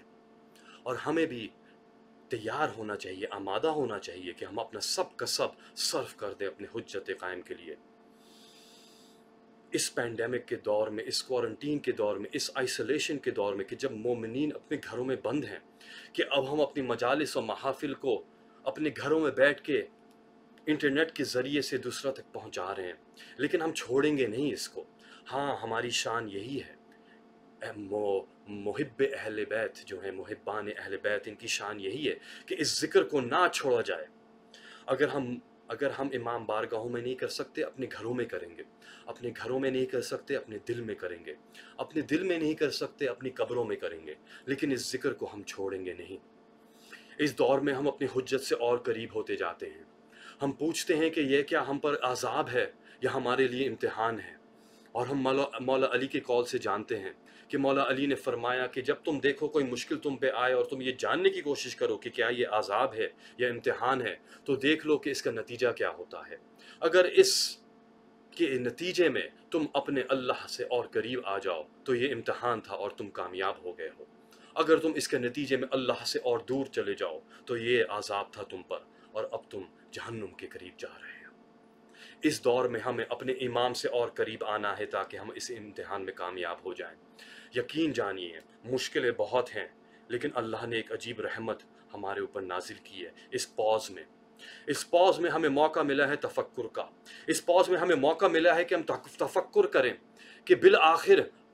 S6: اور ہمیں بھی تیار ہونا چاہیے، آمادہ ہونا چاہیے کہ ہم اپنا سب کا سب صرف کر دیں اپنے حجت قائم کے لیے. اس پینڈیمک کے دور میں، اس کوارنٹین کے دور میں، اس آئسولیشن کے دور میں، کہ جب مومنین اپنے گھروں میں بند ہیں، کہ اب ہم اپنی مجالس و محافل کو اپنے گھروں میں بیٹھ کے انٹرنیٹ کے ذریعے سے دوسرا تک پہنچا رہے ہیں، لیکن ہم چھوڑیں گے نہیں اس کو. ہاں، ہماری شان یہی ہے. محب اہل بیت جو ہیں، محبان اہل بیت، ان کی شان یہی ہے کہ اس ذکر کو نہ چھوڑا جائے. اگر ہم امام بارگاہوں میں نہیں کر سکتے، اپنے گھروں میں کریں گے. اپنے گھروں میں نہیں کر سکتے، اپنے دل میں کریں گے. اپنے دل میں نہیں کر سکتے، اپنی قبروں میں کریں گے. لیکن اس ذکر کو ہم چھوڑیں گے نہیں. اس دور میں ہم اپنی حجت سے اور قریب ہوتے جاتے ہیں. ہم پوچھتے ہیں کہ یہ کیا ہم پر عذاب ہے یا ہمارے لیے امتحان ہے؟ اور ہم مولا علی کے قول سے جانتے ہیں کہ مولا علی نے فرمایا کہ جب تم دیکھو کوئی مشکل تم پہ آئے اور تم یہ جاننے کی کوشش کرو کہ کیا یہ عذاب ہے یا امتحان ہے، تو دیکھ لو کہ اس کا نتیجہ کیا ہوتا ہے. اگر اس کے نتیجے میں تم اپنے اللہ سے اور قریب آ جاؤ تو یہ امتحان تھا اور تم کامیاب ہو گئے ہو. اگر تم اس کے نتیجے میں اللہ سے اور دور چلے جاؤ تو یہ عذاب تھا تم پر اور اب تم جہنم کے قریب جا رہے ہو. اس دور میں ہمیں اپنے امام سے اور قریب آنا ہے تاکہ ہم اس امتحان میں کامیاب ہو جائیں. یقین جانیے مشکلیں بہت ہیں، لیکن اللہ نے ایک عجیب رحمت ہمارے اوپر نازل کی ہے. اس پوز میں ہمیں موقع ملا ہے تفکر کا. اس پوز میں ہمیں موقع ملا ہے کہ ہم تفکر کریں کہ بالآخر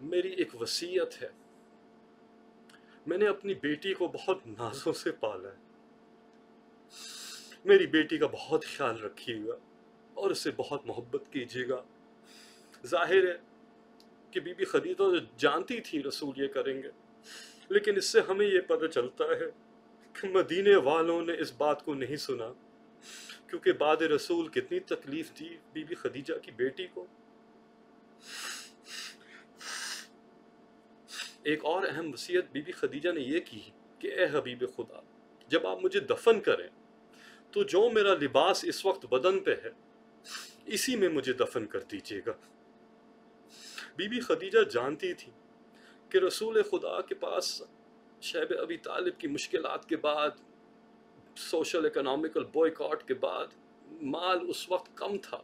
S6: میری ایک وصیت ہے، میں نے اپنی بیٹی کو بہت نازوں سے پالا ہے، میری بیٹی کا بہت خیال رکھیے گا اور اسے بہت محبت کیجیے گا۔ ظاہر ہے کہ بی بی خدیجہ جانتی تھی رسول یہ کریں گے، لیکن اس سے ہمیں یہ پتہ چلتا ہے کہ مدینے والوں نے اس بات کو نہیں سنا، کیونکہ بعد رسول کتنی تکلیف دی بی بی خدیجہ کی بیٹی کو۔ ایک اور اہم وصیت بی بی خدیجہ نے یہ کی کہ اے حبیب خدا، جب آپ مجھے دفن کریں تو جو میرا لباس اس وقت بدن پہ ہے اسی میں مجھے دفن کر دیجیے گا۔ بی بی خدیجہ جانتی تھی کہ رسول خدا کے پاس شیب ابی طالب کی مشکلات کے بعد، سوشل اکنامیکل بوائیکاٹ کے بعد مال اس وقت کم تھا۔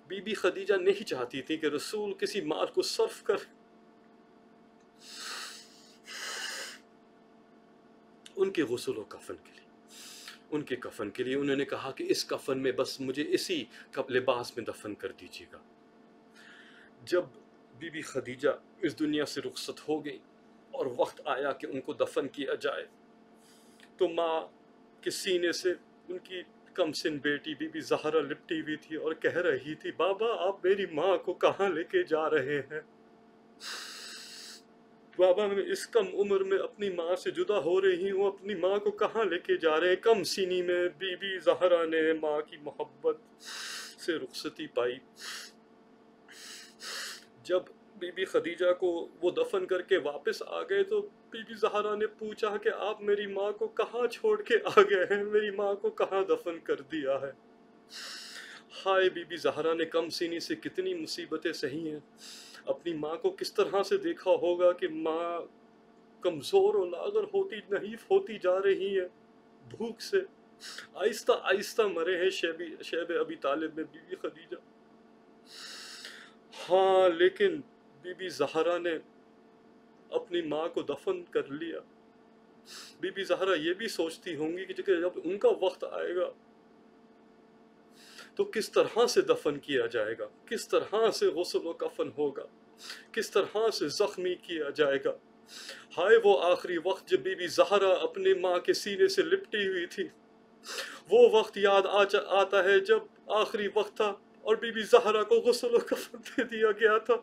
S6: بی بی خدیجہ نہیں چاہتی تھی کہ رسول کسی مال کو صرف کرے۔ ان کے غسل و کفن کے لیے، ان کے کفن کے لیے انہوں نے کہا کہ اس کفن میں بس مجھے اسی لباس میں دفن کر دیجیے گا۔ جب بی بی خدیجہ اس دنیا سے رخصت ہو گئی اور وقت آیا کہ ان کو دفن کیا جائے، تو ماں کے سینے سے ان کی کم سن بیٹی بی بی زہرا لپٹی ہوئی تھی اور کہہ رہی تھی، بابا آپ میری ماں کو کہاں لے کے جا رہے ہیں؟ بابا میں اس کم عمر میں اپنی ماں سے جدا ہو رہی ہوں، اپنی ماں کو کہاں لے کے جا رہے ہیں؟ کم سینی میں بی بی زہرا نے ماں کی محبت سے رخصتی پائی۔ جب بی بی خدیجہ کو وہ دفن کر کے واپس آ گئے تو بی بی زہرا نے پوچھا کہ آپ میری ماں کو کہاں چھوڑ کے آ گئے ہیں؟ میری ماں کو کہاں دفن کر دیا ہے؟ ہائے، بی بی زہرا نے کم سینی سے کتنی مصیبتیں سہی ہیں، اپنی ماں کو کس طرح سے دیکھا ہوگا کہ ماں کمزور و لاغر ہوتی نحیف ہوتی جا رہی ہے، بھوک سے آہستہ آہستہ مرے ہیں شیب ابی طالب میں بی بی خدیجہ۔ ہاں، لیکن بی بی زہرا نے اپنی ماں کو دفن کر لیا۔ بی بی زہرا یہ بھی سوچتی ہوں گی کہ جب ان کا وقت آئے گا تو کس طرح سے دفن کیا جائے گا، کس طرح سے غسل و کفن ہوگا، کس طرح سے زخمی کیا جائے گا۔ ہائے، وہ آخری وقت جب بی بی زہرا اپنی ماں کے سینے سے لپٹی ہوئی تھی، وہ وقت یاد آتا ہے جب آخری وقت تھا اور بی بی زہرا کو غسل و کفن دے دیا گیا تھا،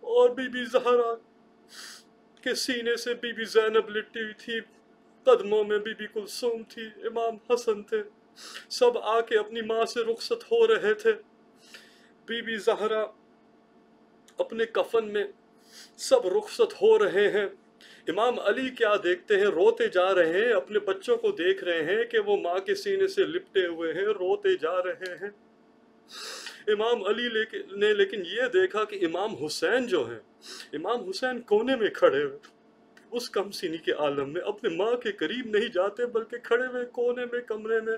S6: اور بی بی زہرا کے سینے سے بی بی زینب لپٹی ہوئی تھی، قدموں میں بی بی کلثوم تھی، امام حسن تھے، سب آ کے اپنی ماں سے رخصت ہو رہے تھے۔ بی بی زہرا اپنے کفن میں، سب رخصت ہو رہے ہیں۔ امام علی کیا دیکھتے ہیں؟ روتے جا رہے ہیں، اپنے بچوں کو دیکھ رہے ہیں کہ وہ ماں کے سینے سے لپٹے ہوئے ہیں، روتے جا رہے ہیں۔ امام علی نے لیکن یہ دیکھا کہ امام حسین جو ہیں، امام حسین کونے میں کھڑے ہوئے، اس کم سینی کے عالم میں اپنے ماں کے قریب نہیں جاتے، بلکہ کھڑے ہوئے کونے میں کمرے میں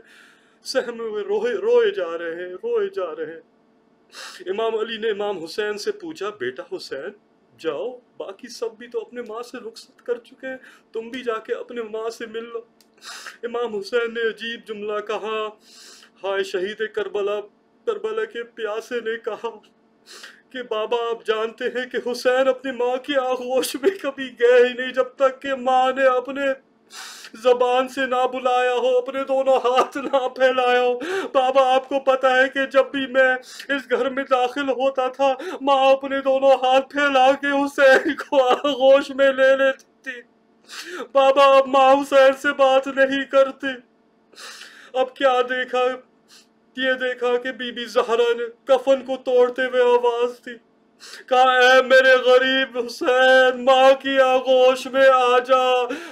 S6: سہمے ہوئے روئے جا رہے ہیں، روئے جا رہے ہیں۔ امام علی نے امام حسین سے پوچھا، بیٹا حسین جاؤ، باقی سب بھی تو اپنے ماں سے رخصت کر چکے ہیں، تم بھی جا کے اپنے ماں سے مل لو۔ امام حسین نے عجیب جملہ کہا، ہائے، شہید کربلا کے پیاسے نے کہا کہ بابا آپ جانتے ہیں کہ حسین اپنی ماں کی آغوش میں کبھی گئے ہی نہیں جب تک کہ ماں نے اپنے زبان سے نہ بلایا ہو، اپنے دونوں ہاتھ نہ پھیلایا ہو۔ بابا آپ کو پتا ہے کہ جب بھی میں اس گھر میں داخل ہوتا تھا، ماں اپنے دونوں ہاتھ پھیلا کے حسین کو آغوش میں لے لیتی تھی۔ بابا اب ماں حسین سے بات نہیں کرتی۔ اب کیا دیکھا؟ یہ دیکھا کہ بی بی زہرا نے کفن کو توڑتے ہوئے آواز دی، کہا، اے میرے غریب حسین، ماں کی آغوش میں آ جا۔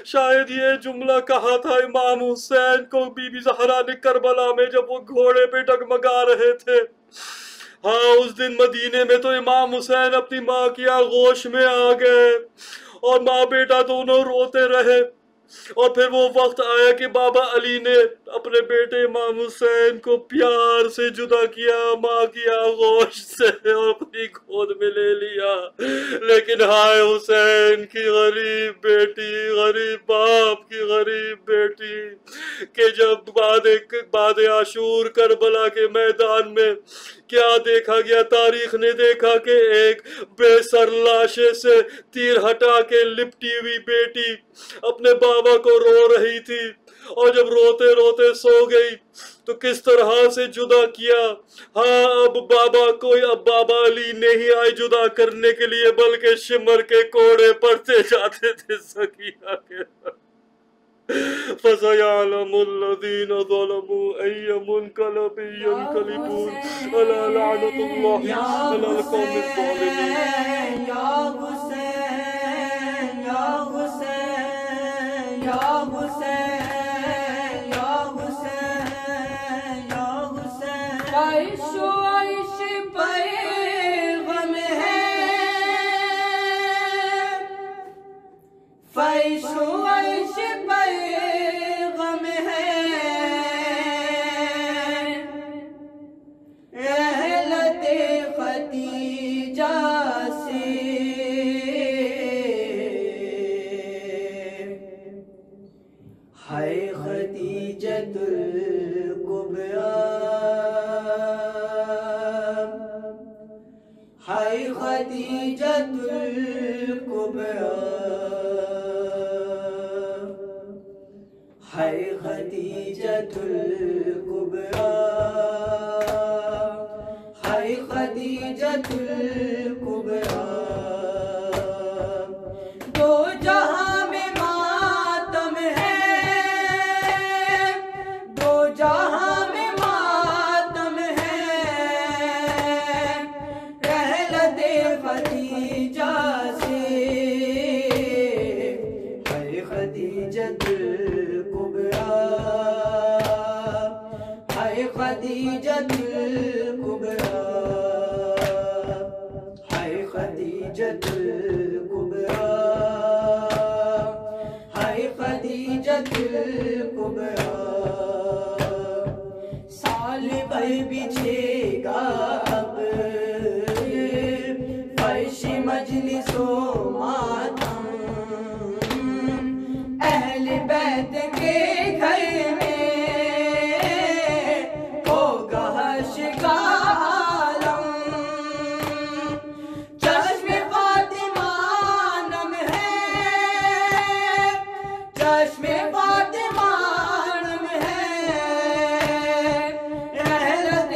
S6: شاید یہ جملہ کہا تھا امام حسین کو بی بی زہرا نے کربلا میں جب وہ گھوڑے پہ ڈگمگا رہے تھے۔ ہاں، اس دن مدینے میں تو امام حسین اپنی ماں کی آغوش میں آ گئے اور ماں بیٹا دونوں روتے رہے، اور پھر وہ وقت آیا کہ بابا علی نے اپنے بیٹے امام حسین کو پیار سے جدا کیا ماں کی آغوش سے اور اپنی گود میں لے لیا۔ لیکن ہائے حسین کی غریب بیٹی، غریب باپ کی غریب بیٹی، کہ جب بعد عاشور کربلا کے میدان میں کیا دیکھا گیا؟ تاریخ نے دیکھا کہ ایک بے سر لاشے سے تیر ہٹا کے لپٹی ہوئی بیٹی اپنے بابا کو رو رہی تھی، اور جب روتے روتے سو گئی تو کس طرح سے جدا کیا۔ ہاں اب بابا علی نہیں آئے جدا کرنے کے لیے، بلکہ شمر کے کوڑے پڑتے جاتے تھے سکینہ کے۔ فَسَيَعْلَمُ الَّذِينَ ظَلَمُوا أَيَّ مُنْقَلَبٍ يَنْقَلِبُونَ أَلَا لَعْنَةُ اللَّهِ عَلَى الْقَوْمِ الظَّالِمِينَ۔
S3: یا حسین یا حسین یا حسین یا حسین یا حسین، عیش و عیش پر غم ہے، عیش و عیش پر غم ہے، رحلت ختیجہ سے ہے ختیجۃ الکبریٰ، ہے ختیجۃ الکبریٰ، ہے ختیجۃ الکبریٰ، ہے ختیجۃ الکبریٰ۔ دو جہاں میں ماتم ہے، دو جہاں میں ماتم ہے، رحلت ختیجہ سے ہے ختیجۃ الکبریٰ، ہے ختیجۃ الکبریٰ، ہے ختیجۃ الکبریٰ، ہے ختیجۃ الکبریٰ۔ سال بھر بچھے گا اب فرش مجلس و ماتم، اہل بیت کے گھر میں ہوگا حش کا عالم، چشم فاطمہ نم ہے، چشم فاطمہ نم ہے، رحلت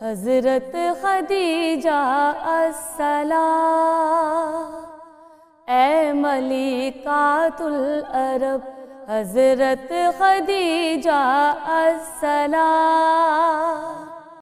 S1: حضرت خدیجہ السلام، اے ملکات العرب حضرت خدیجہ السلام،